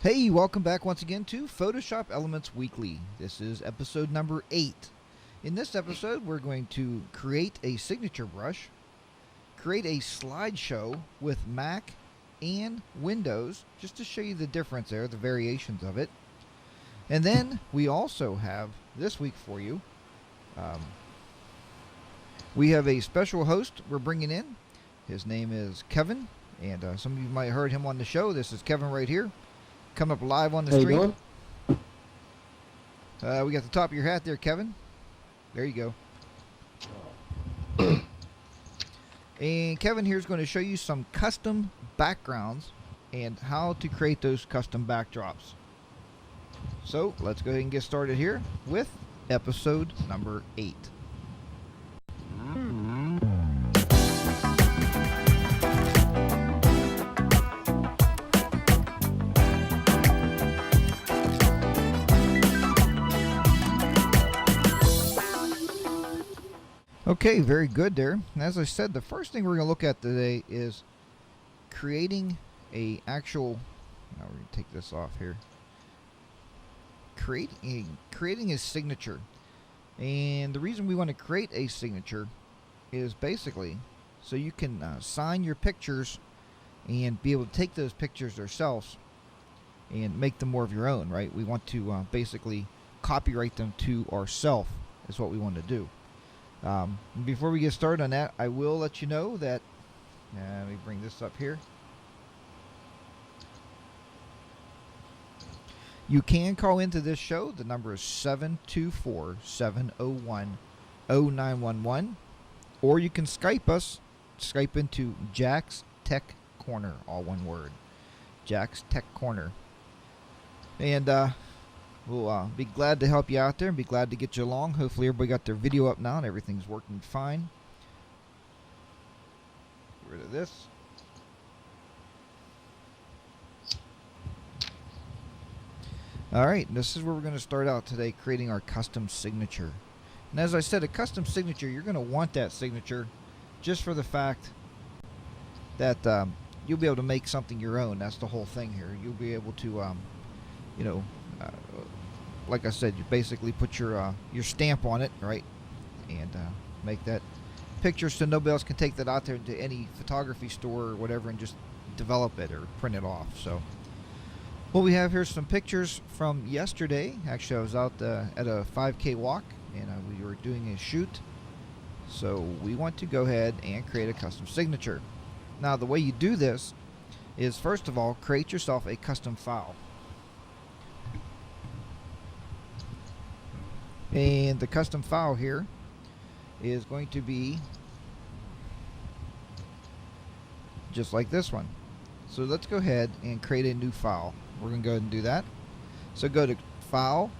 Hey, welcome back once again to Photoshop Elements Weekly. This is episode number 8. In this episode, we're going to create a signature brush, create a slideshow with Mac and Windows, just to show you the difference there, the variations of it. And then we also have, this week for you, we have a special host we're bringing in. His name is Kevin, and some of you might have heard him on the show. This is Kevin right here. Coming up live on the How you stream. doing? We got the top of your hat there, Kevin. There you go. And Kevin here is going to show you some custom backgrounds and how to create those custom backdrops. So let's go ahead and get started here with episode number 8. Okay, very good there. And as I said, the first thing we're going to look at today is creating a actual, now we're going to take this off here, creating a signature. And the reason we want to create a signature is basically so you can sign your pictures and be able to take those pictures yourselves and make them more of your own, right? We want to basically copyright them to ourselves is what we want to do. Before we get started on that, I will let you know that, let me bring this up here. You can call into this show. The number is 724-701-0911. Or you can Skype us. Skype into Jack's Tech Corner, all one word. Jack's Tech Corner. And, we'll be glad to help you out there and be glad to get you along. Hopefully everybody got their video up now and everything's working fine. Get rid of this. Alright, this is where we're going to start out today, creating our custom signature. And as I said, a custom signature, you're going to want that signature just for the fact that you'll be able to make something your own. That's the whole thing here. You'll be able to, like I said, you basically put your stamp on it, right, and make that picture so nobody else can take that out there to any photography store or whatever and just develop it or print it off. So what we have here is some pictures from yesterday. Actually, I was out at a 5K walk and we were doing a shoot. So we want to go ahead and create a custom signature. Now the way you do this is, first of all, create yourself a custom file. And the custom file here is going to be just like this one. So let's go ahead and create a new file. We're going to go ahead and do that. So go to File,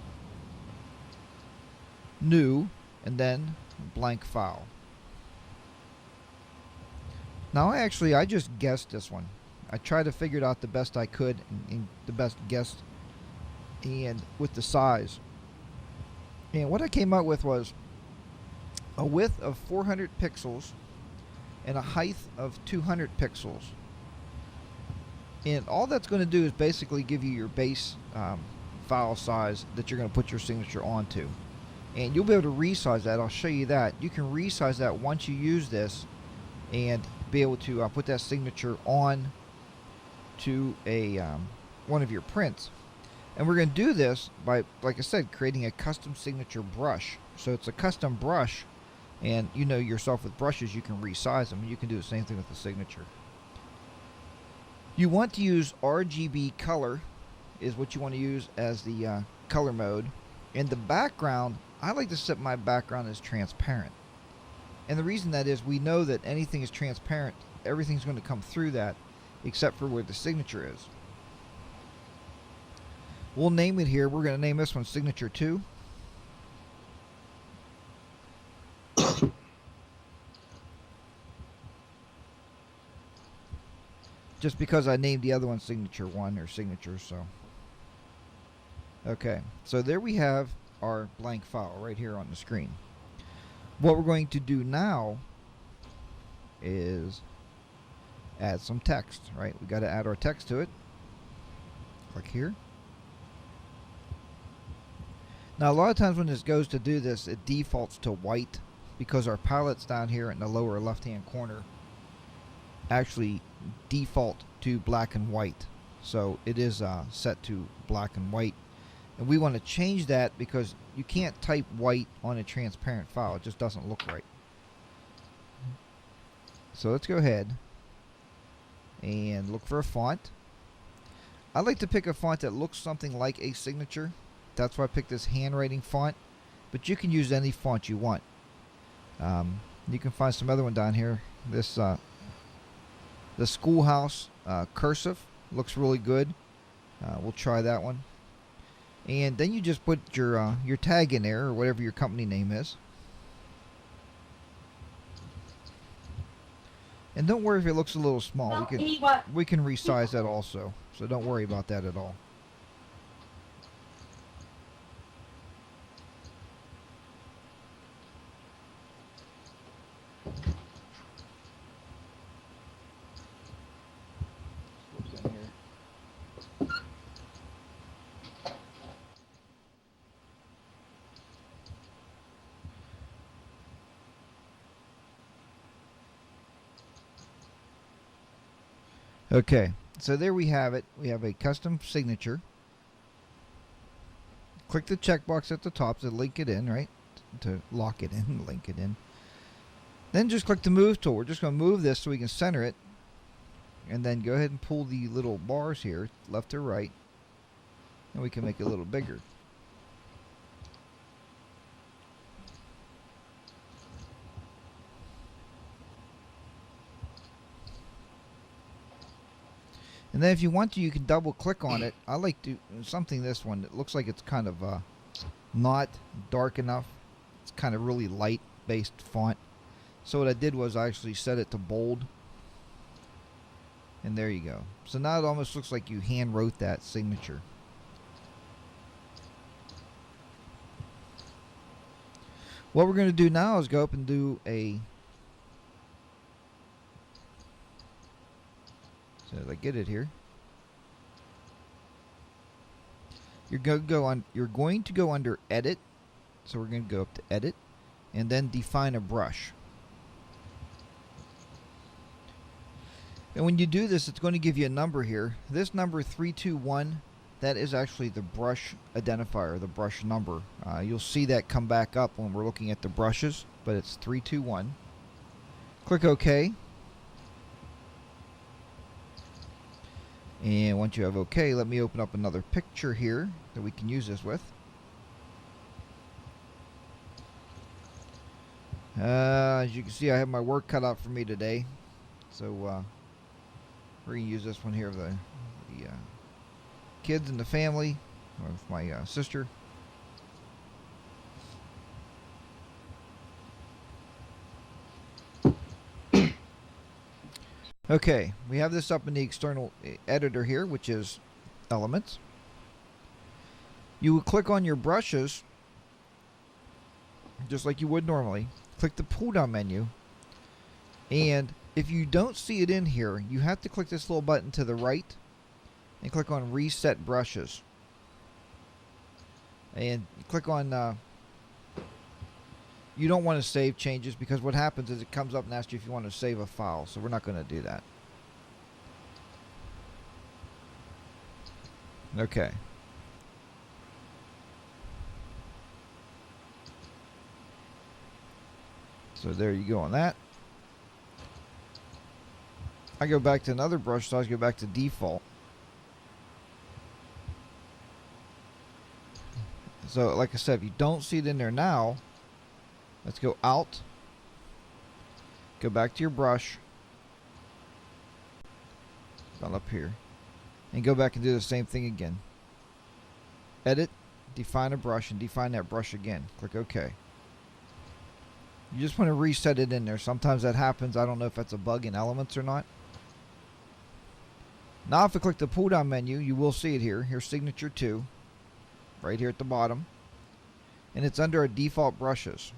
New, and then Blank File. Now I just guessed this one. I tried to figure it out the best I could and the best guess and with the size. And what I came up with was a width of 400 pixels and a height of 200 pixels. And all that's going to do is basically give you your base file size that you're going to put your signature onto. And you'll be able to resize that. I'll show you that. You can resize that once you use this and be able to put that signature on to a one of your prints. And we're going to do this by, like I said, creating a custom signature brush. So it's a custom brush, and you know yourself with brushes, you can resize them. You can do the same thing with the signature. You want to use RGB color is what you want to use as the color mode. And the background, I like to set my background as transparent. And the reason that is, we know that anything is transparent, everything's going to come through that except for where the signature is. We'll name it here. We're going to name this one Signature 2. Just because I named the other one Signature 1 or Signature, so. Okay, so there we have our blank file right here on the screen. What we're going to do now is add some text, right? We got to add our text to it. Click here. Now a lot of times when this goes to do this, it defaults to white because our palettes down here in the lower left hand corner actually default to black and white. So it is set to black and white. And we want to change that because you can't type white on a transparent file. It just doesn't look right. So let's go ahead and look for a font. I like to pick a font that looks something like a signature. That's why I picked this handwriting font. But you can use any font you want. You can find some other one down here. This the Schoolhouse cursive looks really good. We'll try that one. And then you just put your tag in there, or whatever your company name is. And don't worry if it looks a little small. We can resize that also. So don't worry about that at all. Okay, so there we have it. We have a custom signature. Click the checkbox at the top to link it in, right? To lock it in, link it in. Then just click the move tool. We're just going to move this so we can center it. And then go ahead and pull the little bars here, left to right. And we can make it a little bigger. And then if you want to, you can double click on it. I like to something this one. It looks like it's kind of not dark enough. It's kind of really light based font. So what I did was I actually set it to bold. And there you go. So now it almost looks like you hand wrote that signature. What we're going to do now is go up and do a... So did I get it here? You're going to go under Edit. So we're going to go up to Edit, and then define a brush. And when you do this, it's going to give you a number here. This number 321, that is actually the brush identifier, the brush number. You'll see that come back up when we're looking at the brushes, but it's 321. Click OK. And once you have OK, let me open up another picture here that we can use this with. As you can see, I have my work cut out for me today. So we're going to use this one here of the kids and the family with my sister. Okay, we have this up in the external editor here, which is Elements. You would click on your brushes, just like you would normally. Click the pull-down menu, and if you don't see it in here, you have to click this little button to the right and click on Reset Brushes. And click on... you don't want to save changes because what happens is it comes up and asks you if you want to save a file. So we're not going to do that. Okay. So there you go on that. I go back to another brush size, go back to default. So like I said, if you don't see it in there now, let's go out, go back to your brush, down up here, and go back and do the same thing again. Edit, define a brush, and define that brush again. Click OK. You just want to reset it in there. Sometimes that happens. I don't know if that's a bug in Elements or not. Now if I click the pull down menu, you will see it here. Here's Signature 2, right here at the bottom. And it's under our default brushes.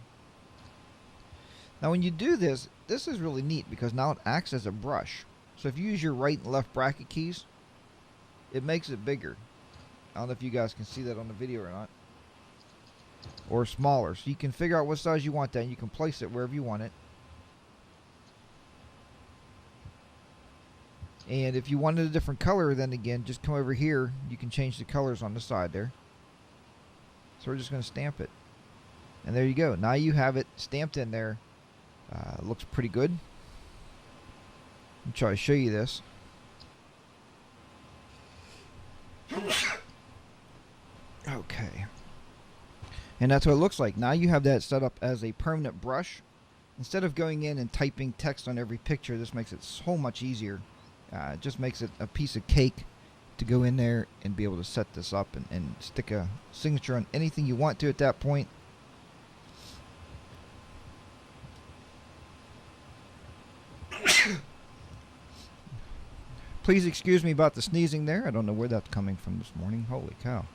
Now when you do this, this is really neat because now it acts as a brush. So if you use your right and left bracket keys, it makes it bigger. I don't know if you guys can see that on the video or not. Or smaller. So you can figure out what size you want that, and you can place it wherever you want it. And if you wanted a different color, then again, just come over here. You can change the colors on the side there. So we're just going to stamp it. And there you go. Now you have it stamped in there. Looks pretty good. I'll try to show you this. Okay. And that's what it looks like. Now you have that set up as a permanent brush. Instead of going in and typing text on every picture, this makes it so much easier. It just makes it a piece of cake to go in there and be able to set this up and stick a signature on anything you want to at that point. Please excuse me about the sneezing there. I don't know where that's coming from this morning. Holy cow.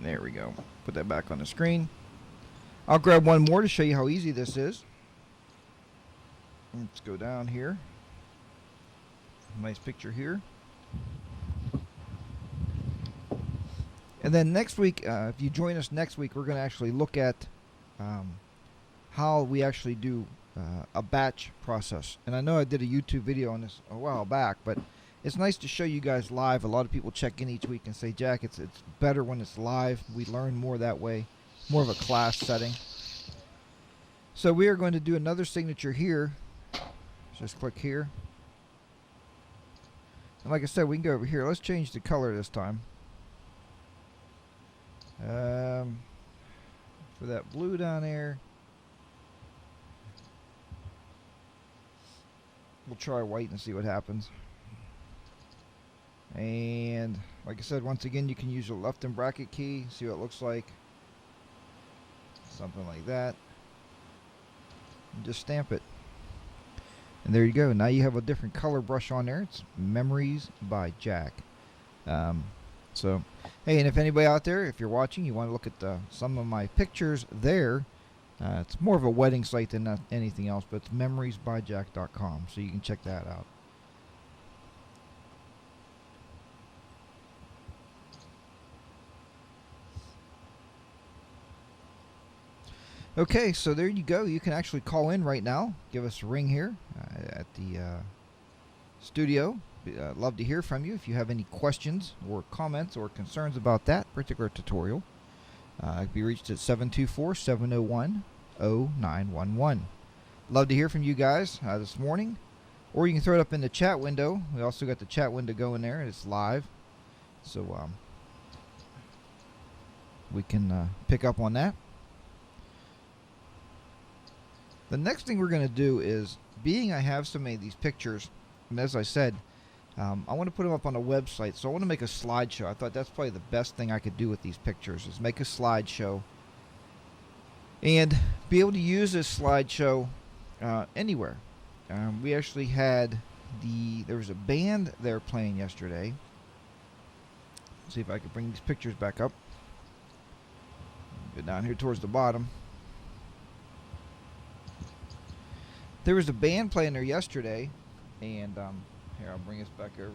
There we go. Put that back on the screen. I'll grab one more to show you how easy this is. Let's go down here. Nice picture here. And then next week, if you join us next week, we're going to actually look at how we actually do a batch process. And I know I did a YouTube video on this a while back, but it's nice to show you guys live. A lot of people check in each week and say, Jack, it's better when it's live. We learn more that way, more of a class setting. So we are going to do another signature here. Just click here. And like I said, we can go over here. Let's change the color this time. For that blue down there, we'll try white and see what happens. And like I said, once again, you can use your left and bracket key. See what it looks like. Something like that. And just stamp it. And there you go. Now you have a different color brush on there. It's Memories by Jack. So, hey, and if anybody out there, if you're watching, you want to look at some of my pictures there, it's more of a wedding site than anything else, but it's memoriesbyjack.com, so you can check that out. Okay, so there you go. You can actually call in right now. Give us a ring here at the studio. Love to hear from you if you have any questions or comments or concerns about that particular tutorial. I can be reached at 724-701-0911. Love to hear from you guys this morning. Or you can throw it up in the chat window. We also got the chat window going there. It's live. So we can pick up on that. The next thing we're going to do is, being I have so many of these pictures, and as I said, I want to put them up on a website, so I want to make a slideshow. I thought that's probably the best thing I could do with these pictures, is make a slideshow and be able to use this slideshow anywhere. We actually had there was a band there playing yesterday. Let's see if I can bring these pictures back up. Go down here towards the bottom. There was a band playing there yesterday, and here, I'll bring this back over.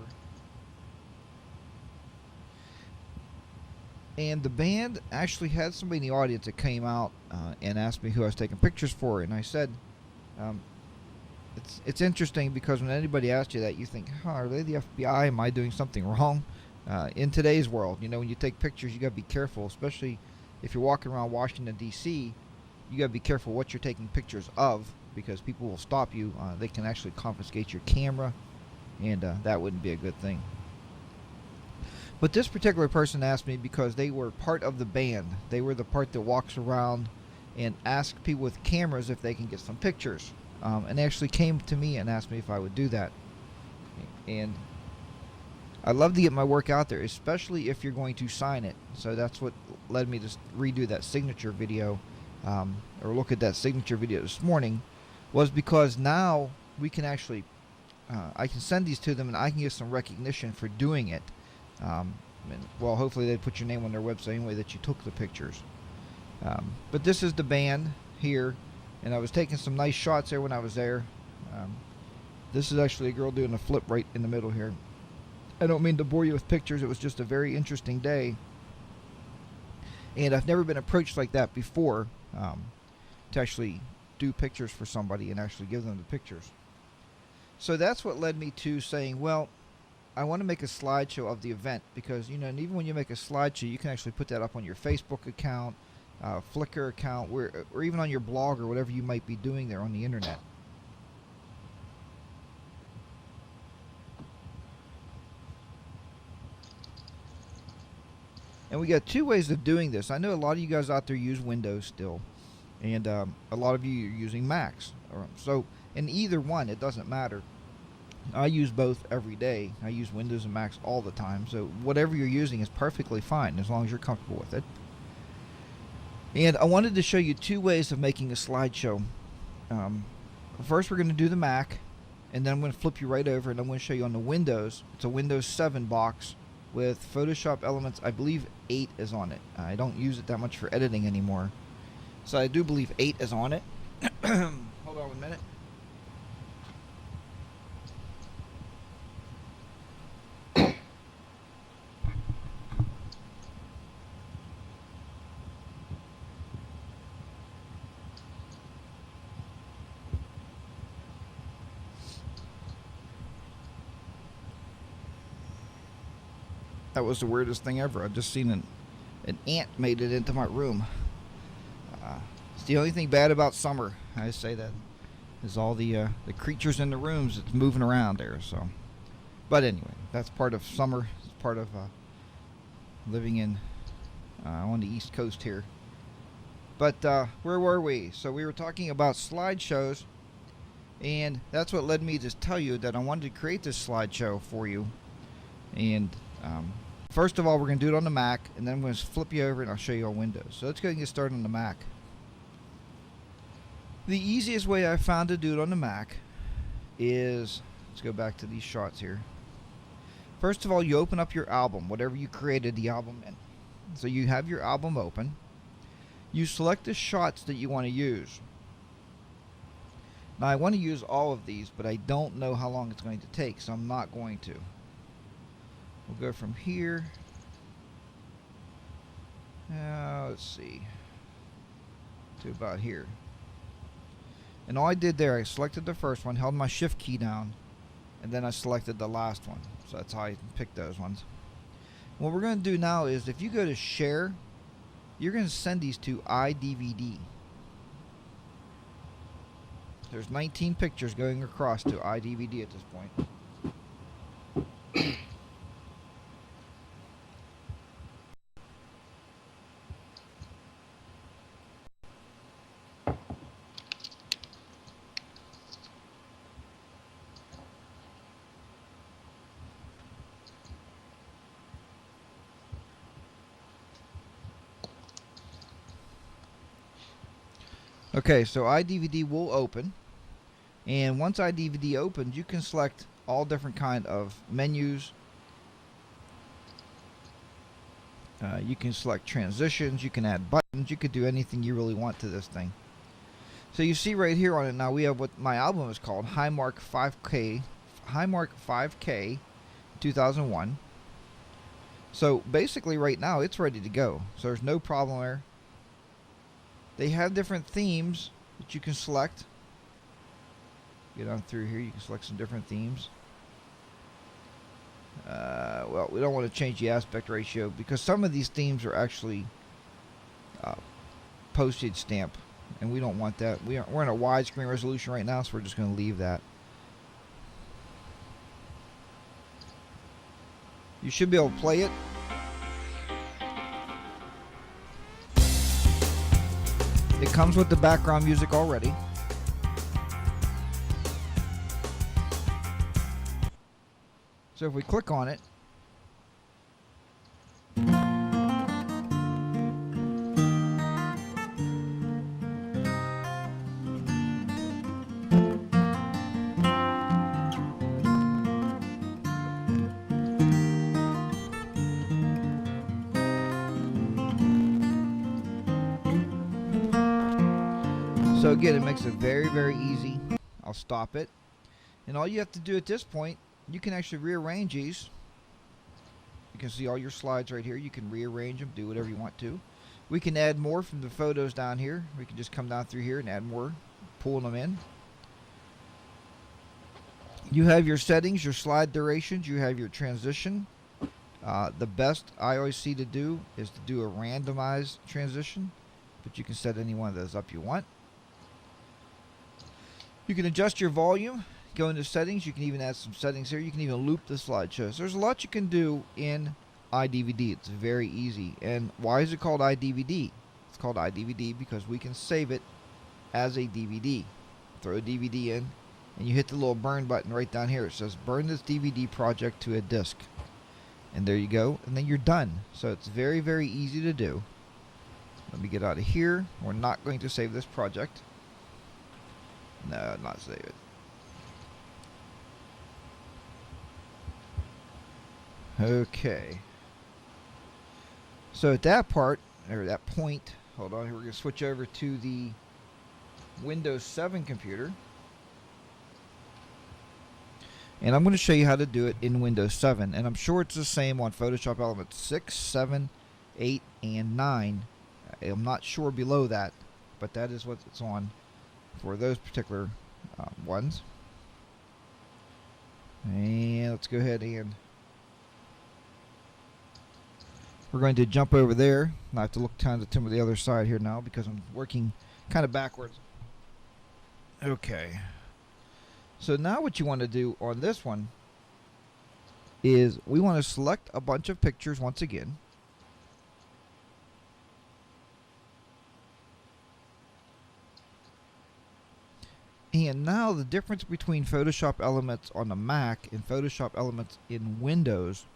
And the band actually had somebody in the audience that came out and asked me who I was taking pictures for, and I said, it's interesting because when anybody asks you that, you think, are they the FBI? Am I doing something wrong? In today's world, you know, when you take pictures, you got to be careful, especially if you're walking around Washington, D.C., you got to be careful what you're taking pictures of, because people will stop you. They can actually confiscate your camera, and that wouldn't be a good thing. But this particular person asked me because they were part of the band. They were the part that walks around and asks people with cameras if they can get some pictures. And they actually came to me and asked me if I would do that. And I love to get my work out there, especially if you're going to sign it. So that's what led me to redo that signature video, or look at that signature video this morning, was because now we can actually, I can send these to them and I can get some recognition for doing it. Well, hopefully they put your name on their website anyway that you took the pictures. But this is the band here, and I was taking some nice shots there when I was there. This is actually a girl doing a flip right in the middle here. I don't mean to bore you with pictures. It was just a very interesting day. And I've never been approached like that before, to actually do pictures for somebody and actually give them the pictures. So that's what led me to saying, well, I want to make a slideshow of the event because, you know, and even when you make a slideshow, you can actually put that up on your Facebook account, Flickr account, or even on your blog or whatever you might be doing there on the internet. And we got two ways of doing this. I know a lot of you guys out there use Windows still, and a lot of you are using Macs. So in either one, it doesn't matter. I use both every day. I use Windows and Macs all the time. So whatever you're using is perfectly fine as long as you're comfortable with it. And I wanted to show you two ways of making a slideshow. First, we're going to do the Mac, and then I'm going to flip you right over, and I'm going to show you on the Windows. It's a Windows 7 box with Photoshop Elements. I believe 8 is on it. I don't use it that much for editing anymore, so I do believe 8 is on it. Hold on 1 minute. That was the weirdest thing ever. I've just seen an ant made it into my room. It's the only thing bad about summer. I say that is all the creatures in the rooms that's moving around there. So, but anyway, that's part of summer. It's part of living in on the East Coast here. But where were we? So we were talking about slideshows, and that's what led me to tell you that I wanted to create this slideshow for you. And first of all, we're going to do it on the Mac, and then I'm going to flip you over and I'll show you on Windows. So let's go and get started on the Mac. The easiest way I found to do it on the Mac is, let's go back to these shots here. First of all, you open up your album, whatever you created the album in. So you have your album open. You select the shots that you want to use. Now I want to use all of these, but I don't know how long it's going to take, so I'm not going to. We'll go from here. Let's see. To about here. And all I did there, I selected the first one, held my shift key down, and then I selected the last one. So that's how I picked those ones. What we're going to do now is, if you go to share, you're going to send these to iDVD. There's 19 pictures going across to iDVD at this point. Okay, so iDVD will open, and once iDVD opens, you can select all different kind of menus. You can select transitions, you can add buttons, you could do anything you really want to this thing. So you see right here on it now, we have what my album is called, Highmark 5K 2001. So basically right now it's ready to go, so there's no problem there. They have different themes that you can select. Get on through here, you can select some different themes. Well, we don't want to change the aspect ratio because some of these themes are actually postage stamp, and we don't want that. We're in a widescreen resolution right now, so we're just going to leave that. You should be able to play it. It comes with the background music already. So if we click on it, so again, it makes it very, very easy. I'll stop it. And all you have to do at this point, you can actually rearrange these You can see all your slides right here. You can rearrange them, do whatever you want to. We can add more from the photos down here. We can just come down through here and add more, pulling them in. You have your settings, your slide durations, you have your transition. The best I always see to do is to do a randomized transition, but you can set any one of those up you want. You can adjust your volume, go into settings. You can even add some settings here. You can even loop the slideshows. There's a lot you can do in iDVD. It's very easy. And why is it called iDVD? It's called iDVD because we can save it as a DVD. Throw a DVD in, and you hit the little burn button right down here. It says burn this DVD project to a disk. And there you go. And then you're done. So it's very, very easy to do. Let me get out of here. We're not going to save this project. No, not save it. Okay. So at that part, or that point, hold on, we're going to switch over to the Windows 7 computer. And I'm going to show you how to do it in Windows 7. And I'm sure it's the same on Photoshop Elements 6, 7, 8, and 9. I'm not sure below that, but that is what it's on for those particular ones. And let's go ahead and we're going to jump over there. I have to look kind of to the other side here now because I'm working kind of backwards. Okay. So now what you want to do on this one is we want to select a bunch of pictures once again. And now the difference between Photoshop Elements on the Mac and Photoshop Elements in Windows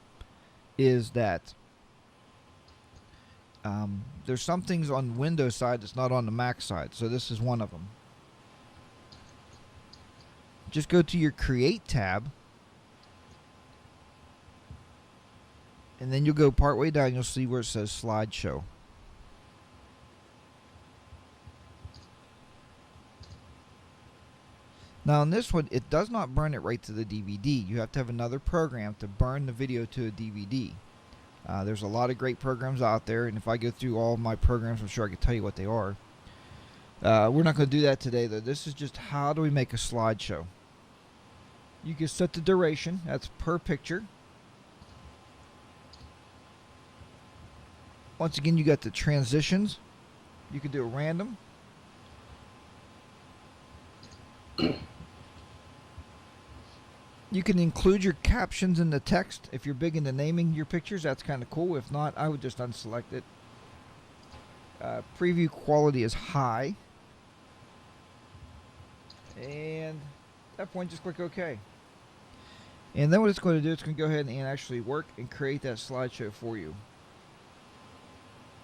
is that there's some things on Windows side that's not on the Mac side. So this is one of them. Just go to your Create tab, and then you'll go part way down. You'll see where it says Slideshow. Now on this one, it does not burn it right to the DVD. You have to have another program to burn the video to a DVD. There's a lot of great programs out there, and if I go through all my programs, I'm sure I can tell you what they are. We're not going to do that today, though. This is just how do we make a slideshow. You can set the duration. That's per picture. Once again, you got the transitions. You can do a random. You can include your captions in the text. If you're big into naming your pictures, that's kind of cool. If not, I would just unselect it. Preview quality is high. And at that point, just click OK. And then what it's going to do, it's going to go ahead and actually work and create that slideshow for you.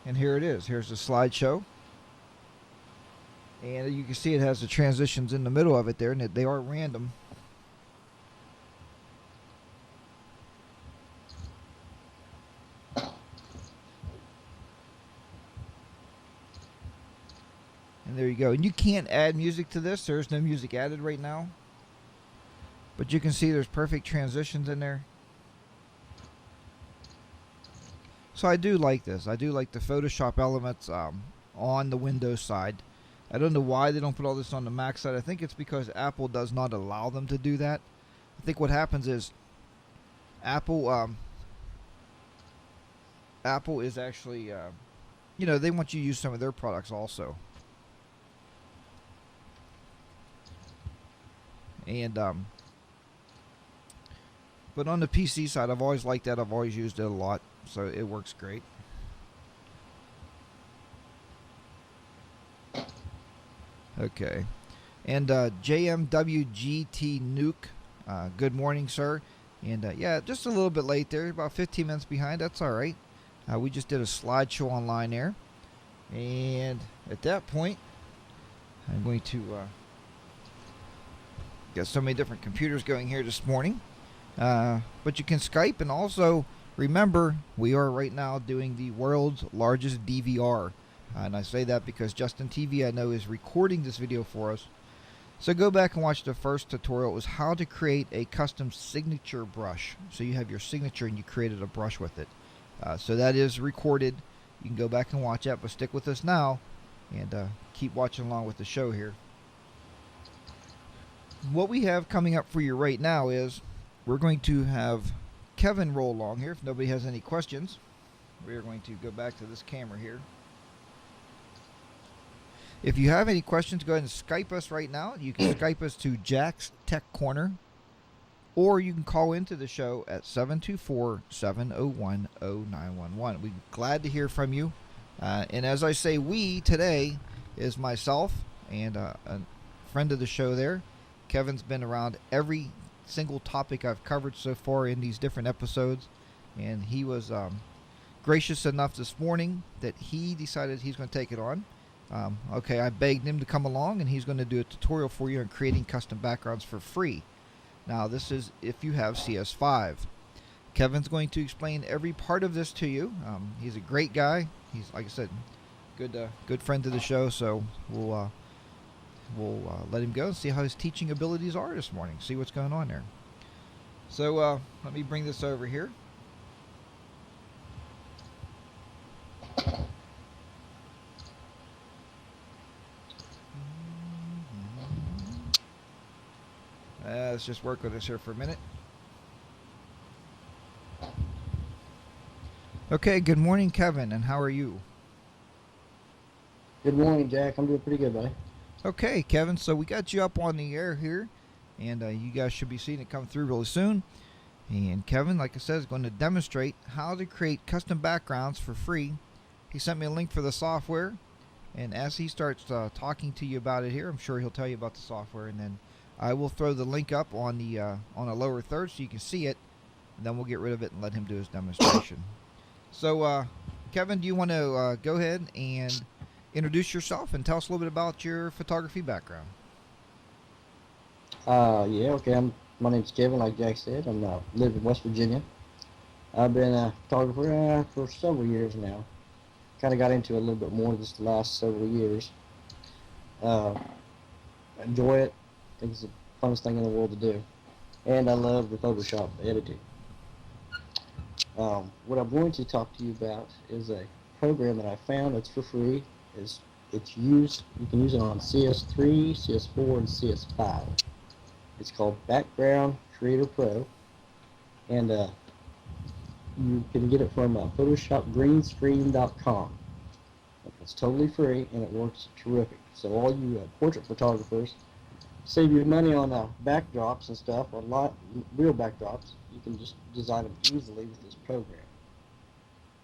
And here it is. Here's the slideshow. And you can see it has the transitions in the middle of it there, and they are random. And there you go. And you can't add music to this. There's no music added right now. But you can see there's perfect transitions in there. So I do like this. I do like the Photoshop Elements on the Windows side. I don't know why they don't put all this on the Mac side. I think it's because Apple does not allow them to do that. I think what happens is Apple is actually, you know, they want you to use some of their products also. And but on the PC side, I've always liked that. I've always used it a lot, so it works great. Okay, and JMWGT Nuke, good morning, sir. And yeah, just a little bit late there, about 15 minutes behind. That's all right. We just did a slideshow online there, and at that point, I'm going to got so many different computers going here this morning. But you can Skype, and also remember, we are right now doing the world's largest DVR. And I say that because Justin TV, I know, is recording this video for us. So go back and watch the first tutorial. It was how to create a custom signature brush. So you have your signature and you created a brush with it. So that is recorded. You can go back and watch that, but stick with us now and keep watching along with the show here. What we have coming up for you right now is we're going to have Kevin roll along here. If nobody has any questions, we are going to go back to this camera here. If you have any questions, go ahead and Skype us right now. You can Skype us to Jack's Tech Corner, or you can call into the show at 724-701-0911. We're glad to hear from you. And as I say, we today is myself and a friend of the show there. Kevin's been around every single topic I've covered so far in these different episodes, and he was gracious enough this morning that he decided he's going to take it on. Okay, I begged him to come along, and he's going to do a tutorial for you on creating custom backgrounds for free. Now, this is if you have CS5. Kevin's going to explain every part of this to you. He's a great guy. He's, like I said, good friend to the show, so we'll let him go and see how his teaching abilities are this morning. See what's going on there. So let me bring this over here. Let's just work with this here for a minute. Okay, good morning, Kevin, and how are you? Good morning, Jack. I'm doing pretty good, buddy. Okay, Kevin, so we got you up on the air here, and you guys should be seeing it come through really soon. And Kevin, like I said, is going to demonstrate how to create custom backgrounds for free. He sent me a link for the software, and as he starts talking to you about it here, I'm sure he'll tell you about the software, and then I will throw the link up on the on a lower third so you can see it, and then we'll get rid of it and let him do his demonstration. So, Kevin, do you want to go ahead and introduce yourself and tell us a little bit about your photography background? Yeah, okay. My name's Kevin, like Jack said. I'm live in West Virginia. I've been a photographer for several years now. Kind of got into it a little bit more this last several years. I enjoy it. I think it's the funnest thing in the world to do. And I love the Photoshop editing. What I'm going to talk to you about is a program that I found that's for free. You can use it on CS3, CS4, and CS5. It's called Background Creator Pro, and you can get it from PhotoshopGreenscreen.com. It's totally free and it works terrific. So all you portrait photographers, save your money on backdrops and stuff, or real backdrops. You can just design them easily with this program.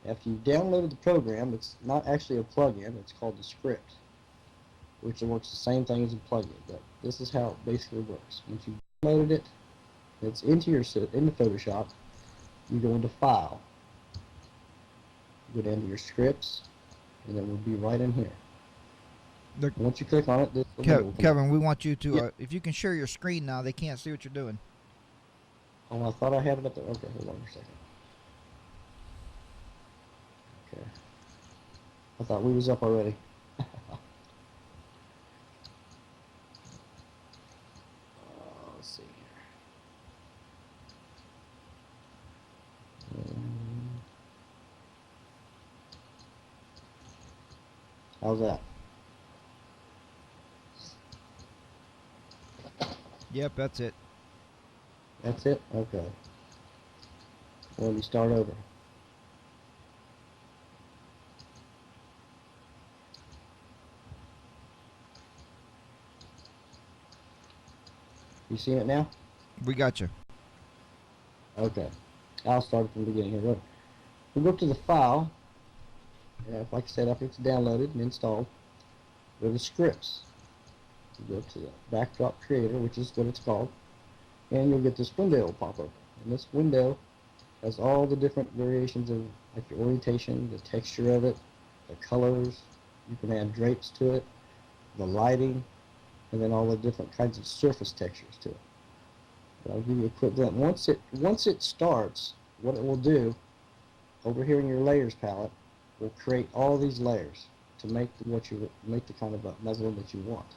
After you've downloaded the program, it's not actually a plugin, it's called the script, which works the same thing as a plugin, but this is how it basically works. Once you've downloaded it, it's into Photoshop, you go into File, go down to your scripts, and it will be right in here. Once you click on it, this Kevin, we want you to, if you can share your screen now, they can't see what you're doing. Oh, I thought I had it up there. Okay, hold on a second. Okay. I thought we was up already. Let's see here. How's that? Yep, that's it. That's it? Okay. Let me start over. You seeing it now? We got you. Okay. I'll start from the beginning here. Look. We'll go to the file. Like I said, after it's downloaded and installed, go to scripts. You go to the backdrop creator, which is what it's called, and you'll get this window pop up. And this window has all the different variations of like the orientation, the texture of it, the colors. You can add drapes to it, the lighting, and then all the different kinds of surface textures to it. But I'll give you a quick glance. Once it starts, what it will do over here in your layers palette will create all these layers to make the kind of muslin that you want.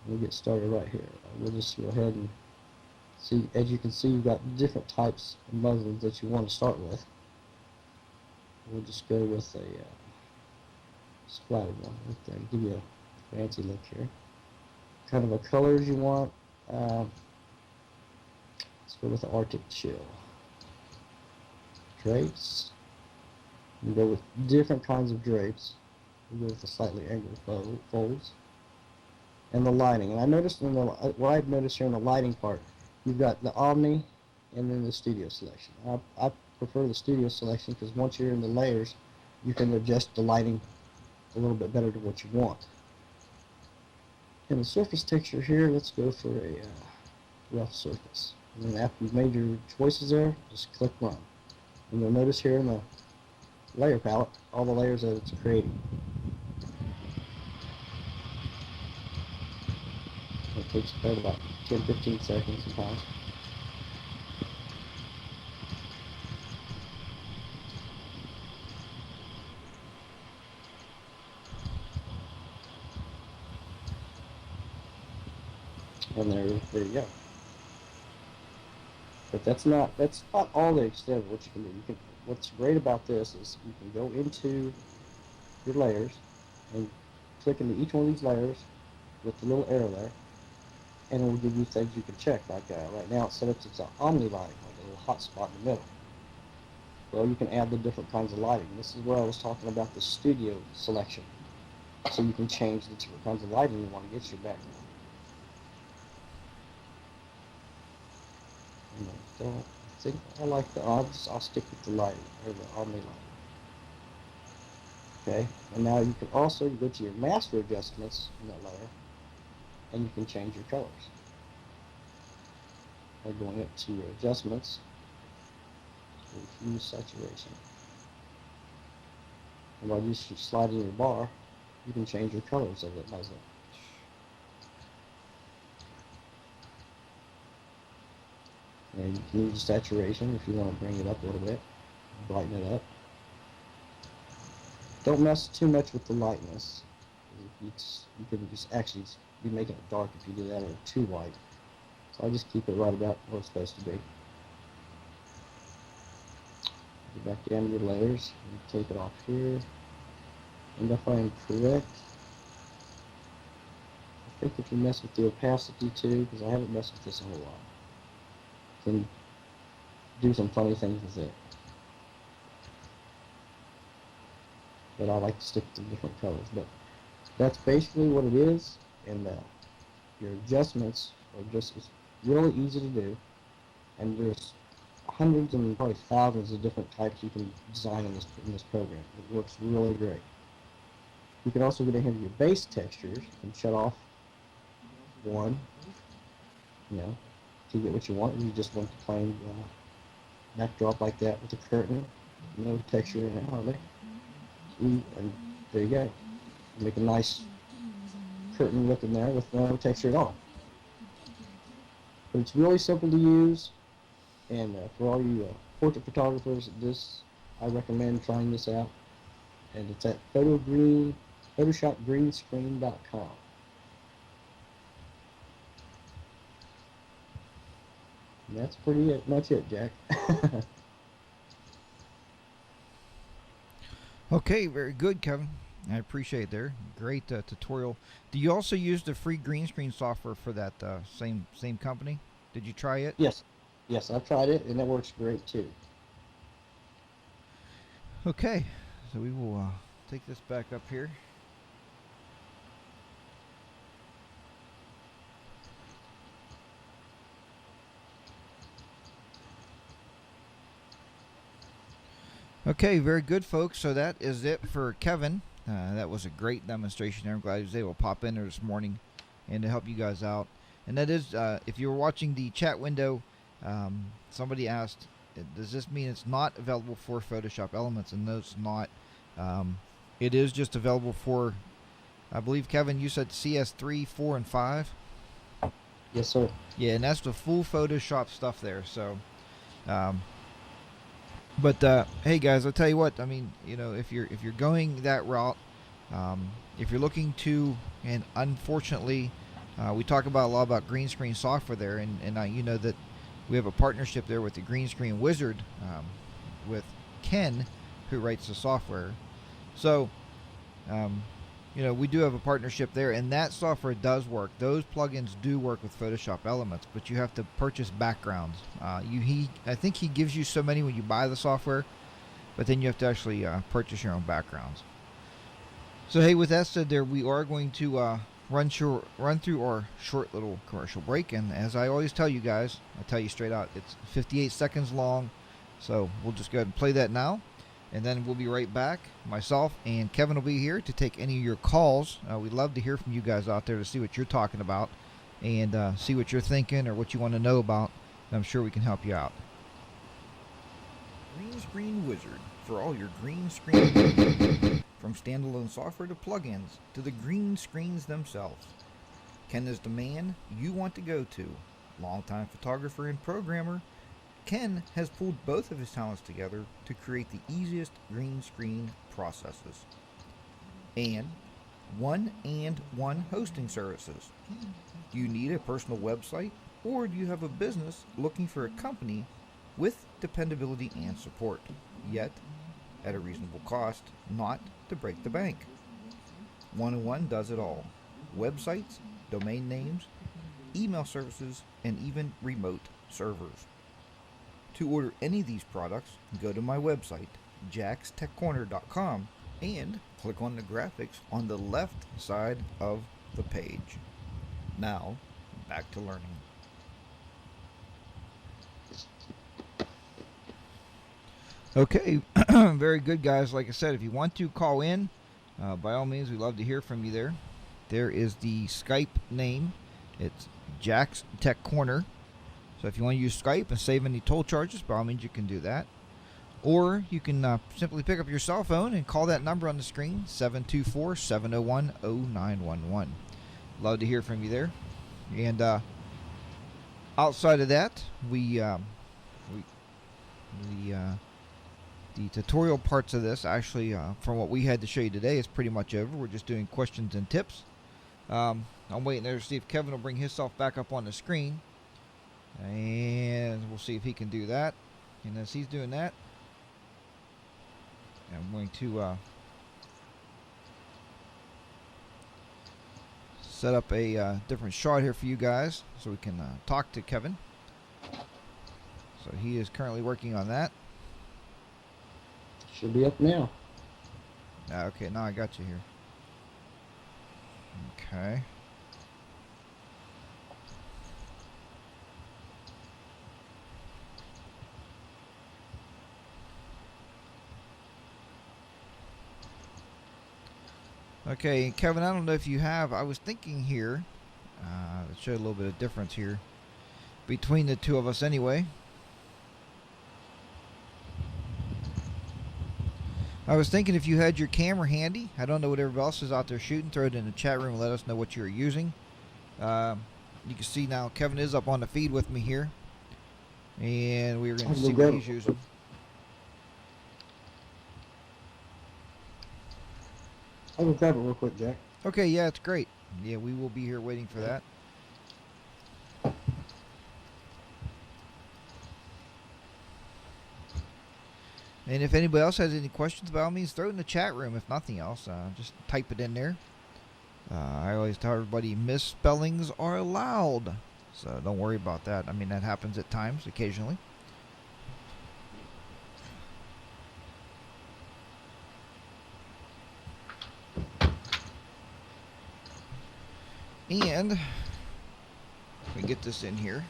We'll get started right here. We'll just go ahead and see, as you can see, you've got different types of muslins that you want to start with. We'll just go with a splattered one right there. Give you a fancy look here. Kind of a colors you want. Let's go with the Arctic Chill. Drapes. You go with different kinds of drapes. We go with the slightly angled folds. And the lighting. And I noticed in the what I've noticed here in the lighting part, you've got the Omni and then the Studio selection. I prefer the Studio selection because once you're in the layers, you can adjust the lighting a little bit better to what you want. In the surface texture here, let's go for a rough surface. And then after you've made your choices there, just click Run. And you'll notice here in the layer palette, all the layers that it's creating. It takes about 10-15 seconds sometimes. And there you go. But that's not all the extent of what you can do. What's great about this is you can go into your layers and click into each one of these layers with the little arrow there, and it will give you things you can check. Like right now it's set up as an omni lighting, like a little hot spot in the middle. Well, you can add the different kinds of lighting. This is where I was talking about the studio selection. So you can change the different kinds of lighting you want to get your background. I think I like the odds. I'll stick with the lighting, or the omni lighting. Okay, and now you can also go to your master adjustments in that layer, and you can change your colors. By going up to your adjustments, use saturation. And by just sliding your bar, you can change your colors of it muslin. And you can use saturation if you want to bring it up a little bit, brighten it up. Don't mess too much with the lightness. You can just actually be making it dark if you do that, or too white. So I just keep it right about where it's supposed to be. Get back down to your layers and take it off here. And if I am correct, I think if you mess with the opacity too, because I haven't messed with this a whole lot, can do some funny things with it. But I like to stick to different colors. But that's basically what it is, and your adjustments are just, it's really easy to do, and there's hundreds and probably thousands of different types you can design in this program. It works really great. You can also get in here to your base textures and shut off one, to get what you want. You just want the plain backdrop like that with a curtain, no texture in it hardly. And there you go. Make a nice curtain look in there with no texture at all. But it's really simple to use, and for all you portrait photographers, I recommend trying this out. And it's at photoshopgreenscreen.com. And that's pretty much it, Jack. Okay, very good, Kevin. I appreciate it there. Great tutorial. Do you also use the free green screen software for that same company? Did you try it? Yes, I've tried it, and it works great too. Okay, so we will take this back up here. Okay, very good, folks. So that is it for Kevin. That was a great demonstration there. I'm glad he was able to pop in there this morning and to help you guys out. And that is, if you were watching the chat window, somebody asked, does this mean it's not available for Photoshop Elements? And no, it's not. It is just available for, I believe, Kevin, you said CS3, 4, and 5? Yes, sir. Yeah, and that's the full Photoshop stuff there. So, but hey guys, I'll tell you what. I mean, if you're going that route, if you're looking to, and unfortunately, We talk about a lot about green screen software there, and you know that we have a partnership there with the Green Screen Wizard, with Ken, who writes the software. So, you know, we do have a partnership there, and that software does work. Those plugins do work with Photoshop Elements, but you have to purchase backgrounds. I think he gives you so many when you buy the software, but then you have to actually purchase your own backgrounds. So hey, with that said, there we are going to run through our short little commercial break, and as I always tell you guys, I tell you straight out, it's 58 seconds long. So we'll just go ahead and play that now, and then we'll be right back. Myself and Kevin will be here to take any of your calls. We'd love to hear from you guys out there to see what you're talking about and see what you're thinking or what you want to know about. And I'm sure we can help you out. Green Screen Wizard for all your green screen needs. From standalone software to plugins to the green screens themselves. Ken is the man you want to go to. Longtime photographer and programmer, Ken has pulled both of his talents together to create the easiest green screen processes. And one hosting services. Do you need a personal website, or do you have a business looking for a company with dependability and support, yet at a reasonable cost, not to break the bank? 101 does it all. Websites, domain names, email services, and even remote servers. To order any of these products, go to my website, jackstechcorner.com, and click on the graphics on the left side of the page. Now, back to learning. Okay, very good, guys. Like I said, if you want to call in, by all means, we'd love to hear from you there. There is the Skype name. It's Jack's Tech Corner. So if you want to use Skype and save any toll charges, by all means, you can do that. Or you can simply pick up your cell phone and call that number on the screen, 724-701-0911. Love to hear from you there. And outside of that, the tutorial parts of this, actually, from what we had to show you today, is pretty much over. We're just doing questions and tips. I'm waiting there to see if Kevin will bring himself back up on the screen. And we'll see if he can do that. And as he's doing that, I'm going to set up a different shot here for you guys so we can talk to Kevin. So he is currently working on that. Should be up now. Okay, now I got you here. Okay. Okay, Kevin, I don't know if you have, I was thinking here, to show a little bit of difference here between the two of us anyway. I was thinking if you had your camera handy, I don't know what everybody else is out there shooting, throw it in the chat room and let us know what you're using. You can see now Kevin is up on the feed with me here, and we're going to see what he's using. I will grab it real quick, Jack. Okay, yeah, it's great. Yeah, we will be here waiting for that. And if anybody else has any questions, by all means, throw it in the chat room. If nothing else, just type it in there. I always tell everybody misspellings are allowed, so don't worry about that. I mean, that happens at times, occasionally. And we get this in here.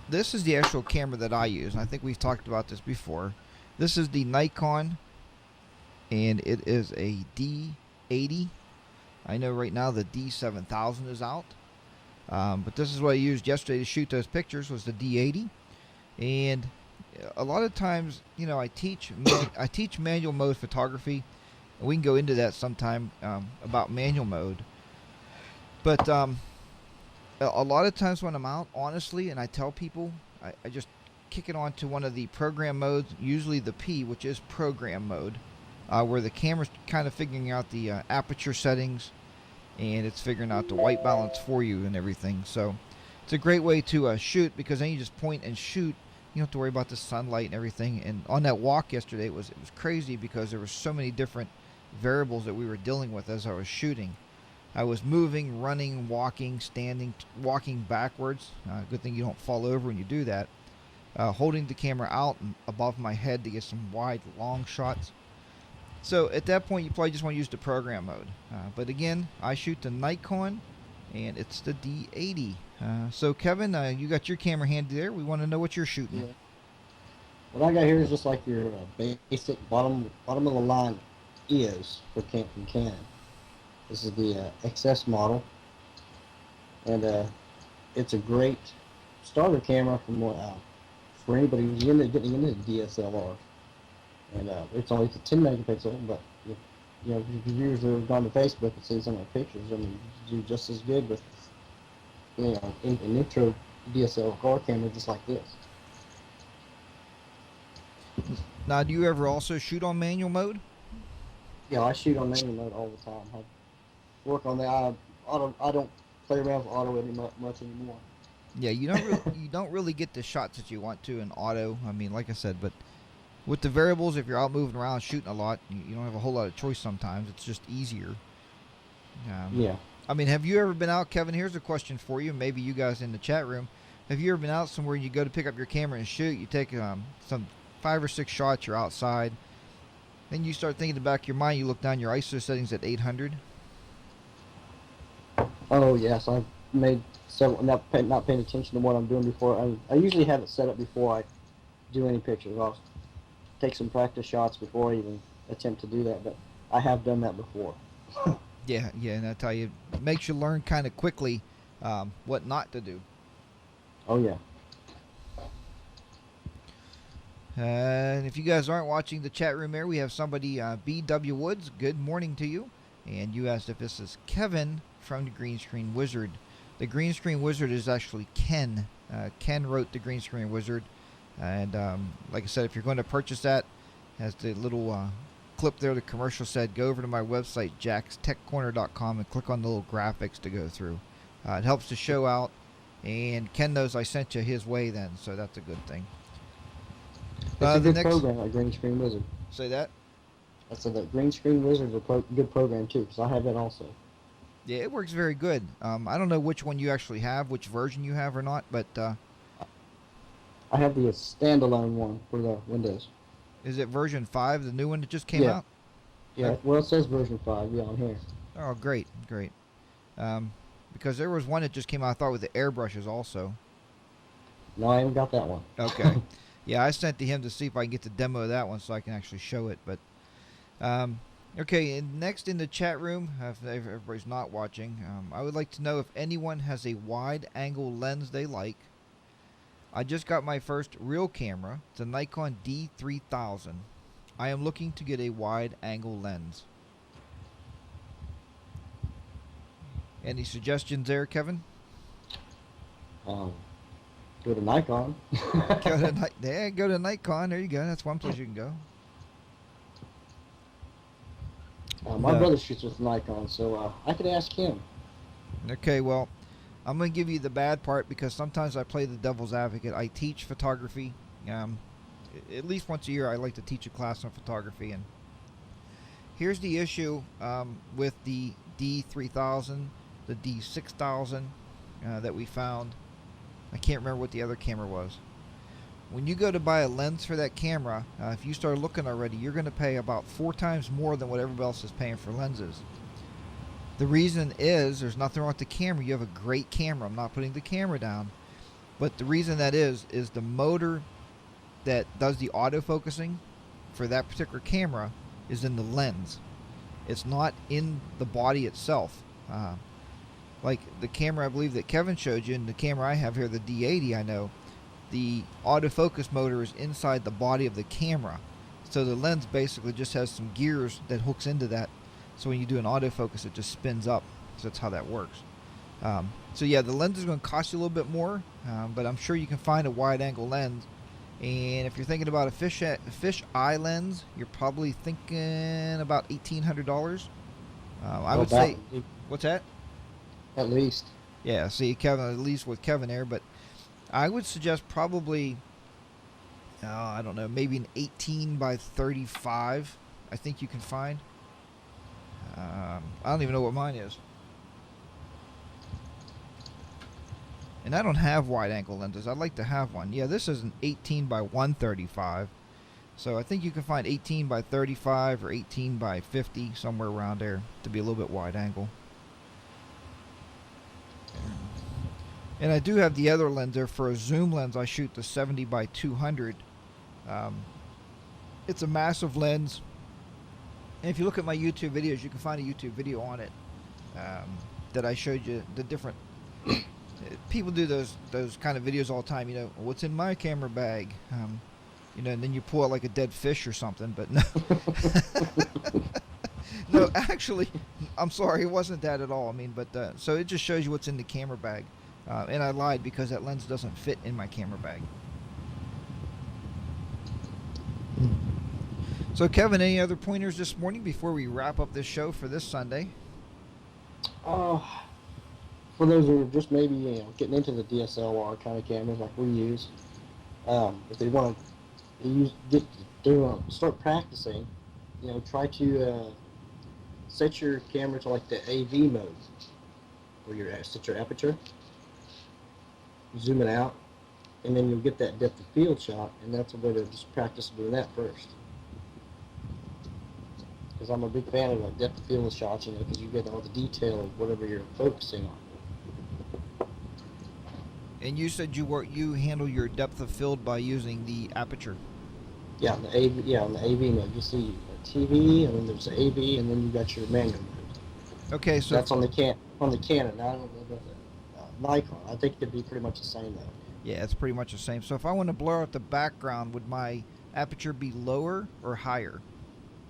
This is the actual camera that I use, and I think we've talked about this before. This is the Nikon, and it is a D80. I know right now the D7000 is out, but this is what I used yesterday to shoot those pictures, was the D80. And a lot of times, you know, I teach manual mode photography, and we can go into that sometime about manual mode. But a lot of times when I'm out, honestly, and I tell people, I just kick it on to one of the program modes, usually the P, which is program mode, where the camera's kind of figuring out the aperture settings and it's figuring out the white balance for you and everything. So it's a great way to shoot, because then you just point and shoot. You don't have to worry about the sunlight and everything. And on that walk yesterday, it was crazy because there were so many different variables that we were dealing with as I was shooting. I was moving, running, walking, standing, walking backwards. Good thing you don't fall over when you do that. Holding the camera out and above my head to get some wide, long shots. So at that point, you probably just want to use the program mode. But again, I shoot the Nikon, and it's the D80. So Kevin, you got your camera handy there. We want to know what you're shooting. Yeah. What I got here is just like your basic bottom of the line EOS from Canon. This is the XS model, and it's a great starter camera for anybody who's getting into DSLR. And it's only a 10 megapixel, but if your viewers that have gone to Facebook and seen some of the pictures, I mean, you do just as good with an intro DSLR camera just like this. Now, do you ever also shoot on manual mode? Yeah, I shoot on manual mode all the time. I work on the I don't play around with auto much anymore. Yeah, you don't really get the shots that you want to in auto. I mean, like I said, but with the variables, if you're out moving around shooting a lot, you don't have a whole lot of choice sometimes. It's just easier. Yeah. I mean, have you ever been out, Kevin? Here's a question for you. Maybe you guys in the chat room. Have you ever been out somewhere and you go to pick up your camera and shoot? You take some 5 or 6 shots. You're outside. Then you start thinking in the back of your mind. You look down, your ISO settings at 800. Oh yes, I've made several. Not paying attention to what I'm doing before. I usually have it set up before I do any pictures. I'll take some practice shots before I even attempt to do that. But I have done that before. Yeah, and I tell you, it makes you learn kind of quickly what not to do. Oh yeah. And if you guys aren't watching the chat room there, we have somebody, B.W. Woods. Good morning to you. And you asked if this is Kevin from the Green Screen Wizard. The Green Screen Wizard is actually Ken. Ken wrote the Green Screen Wizard. And like I said, if you're going to purchase that, as the little clip there, the commercial said, go over to my website, jackstechcorner.com, and click on the little graphics to go through. It helps the show out. And Ken knows I sent you his way then, so that's a good thing. It's a good program, like Green Screen Wizard. Say that? I said that Green Screen Wizard is a good program too, because I have that also. Yeah, it works very good. I don't know which one you actually have, which version you have or not, but I have the standalone one for the Windows. Is it version 5, the new one that just came out? Yeah, well, it says version 5, yeah, on here. Oh, great. Because there was one that just came out, I thought, with the airbrushes also. No, I haven't got that one. Okay. Yeah, I sent to him to see if I can get the demo of that one so I can actually show it. But okay, and next in the chat room, if everybody's not watching, I would like to know if anyone has a wide-angle lens they like. I just got my first real camera. It's a Nikon D3000. I am looking to get a wide-angle lens. Any suggestions there, Kevin? Go to Nikon. Go to Nikon. There you go. That's one place you can go. My brother shoots with Nikon, so I could ask him. Okay, well, I'm going to give you the bad part because sometimes I play the devil's advocate. I teach photography. At least once a year I like to teach a class on photography. And here's the issue with the D3000, the D6000 that we found. I can't remember what the other camera was. When you go to buy a lens for that camera, if you start looking already, you're going to pay about 4 times more than what everybody else is paying for lenses. The reason is, there's nothing wrong with the camera. You have a great camera. I'm not putting the camera down. But the reason that is the motor that does the autofocusing for that particular camera is in the lens. It's not in the body itself. Like the camera I believe that Kevin showed you, and the camera I have here, the D80, I know, the autofocus motor is inside the body of the camera. So the lens basically just has some gears that hooks into that. So when you do an autofocus, it just spins up. So that's how that works. So yeah, the lens is going to cost you a little bit more, but I'm sure you can find a wide-angle lens. And if you're thinking about a fish eye lens, you're probably thinking about $1,800. I would say What's that? At least. Yeah, see, Kevin, at least with Kevin there, but I would suggest probably, I don't know, maybe an 18 by 35. I think you can find. I don't even know what mine is. And I don't have wide angle lenses. I'd like to have one. Yeah, this is an 18 by 135. So I think you can find 18 by 35 or 18 by 50, somewhere around there, to be a little bit wide angle. And I do have the other lens there. For a zoom lens, I shoot the 70 by 200. It's a massive lens. And if you look at my YouTube videos, you can find a YouTube video on it that I showed you the different... People do those kind of videos all the time, you know, what's in my camera bag? You know, and then you pull out like a dead fish or something, but no. No, actually, I'm sorry, it wasn't that at all. I mean, but so it just shows you what's in the camera bag. And I lied because that lens doesn't fit in my camera bag. So, Kevin, any other pointers this morning before we wrap up this show for this Sunday? For those who are just maybe getting into the DSLR kind of cameras like we use, if they want to start practicing, try to set your camera to like the AV mode, where you set your aperture, zoom it out, and then you'll get that depth of field shot, and that's a way to just practice doing that first. Because I'm a big fan of like depth of field shots, because you get all the detail of whatever you're focusing on. And you said you handle your depth of field by using the aperture. Yeah, on the AV mode, you see a TV, and then there's the AV, and then you got your manual mode. Okay, so that's on the Canon. I don't know about the Nikon. I think it'd be pretty much the same though. Yeah, it's pretty much the same. So if I want to blur out the background, would my aperture be lower or higher?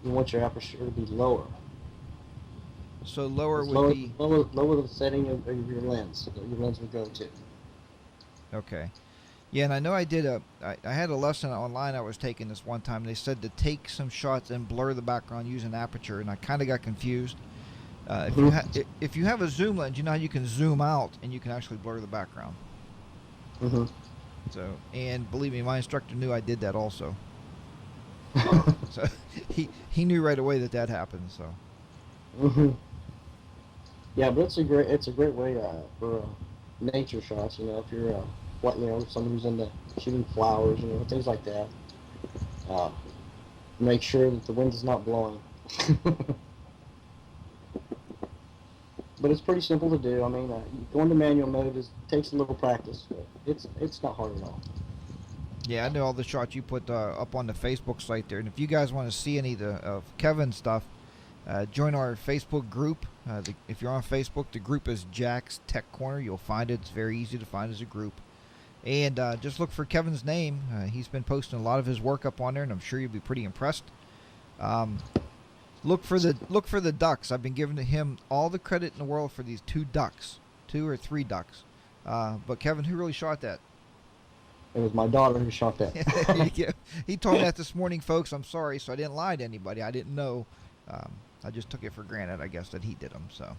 You want your aperture to be lower. So lower would be lower the setting of your lens. Your lens would go to. Okay. Yeah, and I know I had a lesson online I was taking this one time. They said to take some shots and blur the background using aperture, and I kind of got confused. If you have a zoom lens, you know how you can zoom out and you can actually blur the background. Mm-hmm. So, and believe me, my instructor knew I did that also. So he knew right away that happened. So. Mm-hmm. Yeah, but it's a great way for nature shots. If you're someone who's into shooting flowers, things like that. Make sure that the wind is not blowing. But it's pretty simple to do. I mean, going to manual mode takes a little practice, but it's not hard at all. Yeah, I know all the shots you put up on the Facebook site there. And if you guys want to see any of Kevin's stuff, join our Facebook group. If you're on Facebook, the group is Jack's Tech Corner. You'll find it. It's very easy to find as a group. And just look for Kevin's name. He's been posting a lot of his work up on there, and I'm sure you'll be pretty impressed. Look for the ducks. I've been giving him all the credit in the world for these 2 or 3 ducks. But Kevin, who really shot that? It was my daughter who shot that. Yeah. He told me that this morning, folks. I'm sorry, so I didn't lie to anybody. I didn't know. I just took it for granted, I guess, that he did them. So,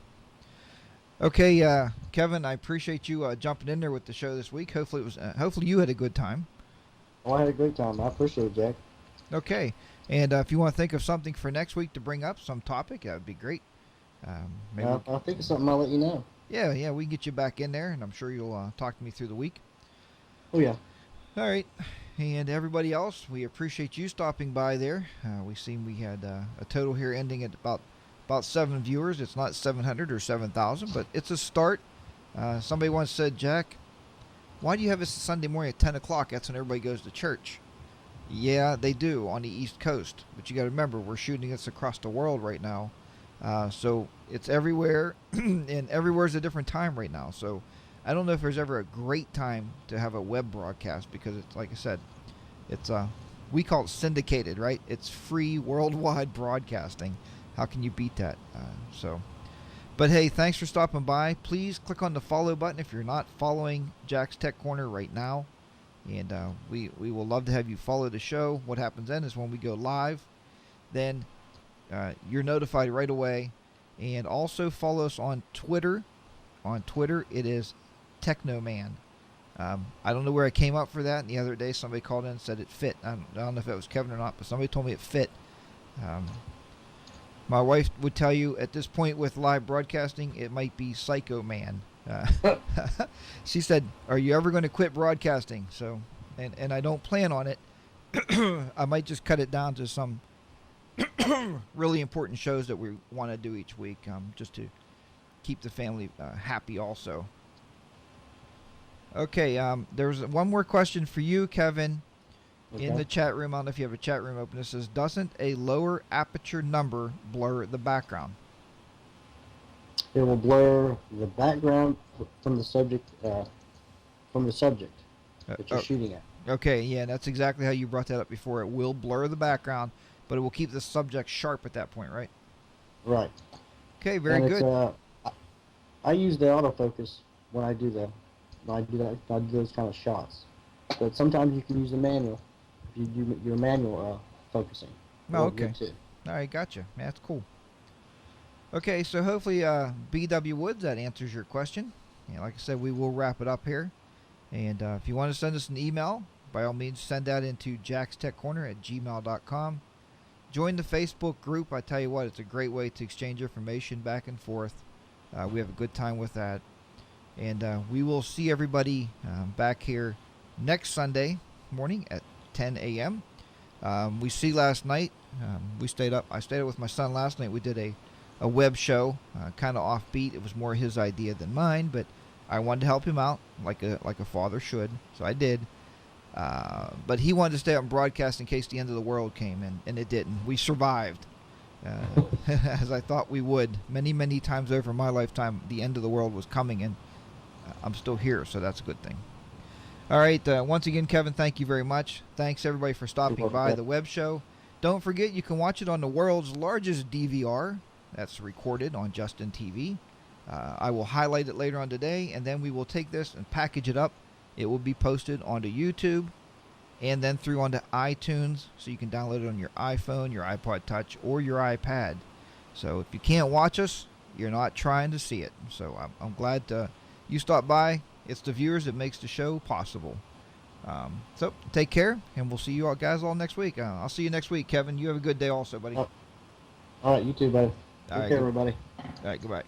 okay, Kevin, I appreciate you jumping in there with the show this week. Hopefully you had a good time. Oh, I had a great time. I appreciate it, Jack. Okay, and if you want to think of something for next week to bring up, some topic, that would be great. I'll think of something. I'll let you know. Yeah, we can get you back in there, and I'm sure you'll talk to me through the week. Oh yeah. All right, and everybody else, we appreciate you stopping by there. We had a total here ending at about 7 viewers. It's not 700 or 7,000, but it's a start. Somebody once said, Jack, why do you have this Sunday morning at 10 o'clock? That's when everybody goes to church. Yeah, they do on the East Coast, but you got to remember, we're shooting this across the world right now. So it's everywhere, and everywhere's a different time right now. So I don't know if there's ever a great time to have a web broadcast, because it's, like I said, it's we call it syndicated, right? It's free worldwide broadcasting. How can you beat that? But hey, thanks for stopping by. Please click on the follow button if you're not following Jack's Tech Corner right now, and we will love to have you follow the show. What happens then is when we go live, then you're notified right away, And also follow us on Twitter. On Twitter, it is Technoman. I don't know where I came up for that. And the other day, somebody called in and said it fit. I don't know if it was Kevin or not, but somebody told me it fit. My wife would tell you at this point with live broadcasting, it might be Psycho Man. She said, "Are you ever going to quit broadcasting?" So, and I don't plan on it. I might just cut it down to some really important shows that we want to do each week, just to keep the family happy also. Okay, there's one more question for you, Kevin, in the chat room. I don't know if you have a chat room open. It says, doesn't a lower aperture number blur the background? It will blur the background from the subject that you're shooting at. Okay, yeah, that's exactly how you brought that up before. It will blur the background, but it will keep the subject sharp at that point, right? Right. Okay, very good. I use the autofocus when I do that. I do those kind of shots. But sometimes you can use the manual if you do your manual focusing. Oh, okay. All right, gotcha. Yeah, that's cool. Okay, so hopefully, B.W. Woods, that answers your question. Yeah, like I said, we will wrap it up here. And if you want to send us an email, by all means, send that into jackstechcorner@gmail.com. Join the Facebook group. I tell you what, it's a great way to exchange information back and forth. We have a good time with that. And we will see everybody back here next Sunday morning at 10 a.m. We see last night. I stayed up with my son last night. We did a web show, kind of offbeat. It was more his idea than mine, but I wanted to help him out like a father should, so I did. But he wanted to stay up and broadcast in case the end of the world came, and it didn't. We survived, as I thought we would. Many, many times over my lifetime, the end of the world was coming, and I'm still here, so that's a good thing. All right, once again, Kevin, thank you very much. Thanks, everybody, for stopping by the web show. Don't forget, you can watch it on the world's largest DVR. That's recorded on Justin TV. I will highlight it later on today, and then we will take this and package it up. It will be posted onto YouTube and then through onto iTunes, so you can download it on your iPhone, your iPod Touch, or your iPad. So if you can't watch us, you're not trying to see it. So I'm glad you stopped by. It's the viewers that makes the show possible. So take care, and we'll see you all guys all next week. I'll see you next week, Kevin. You have a good day also, buddy. All right, you too, buddy. Take care, everybody. All right, goodbye.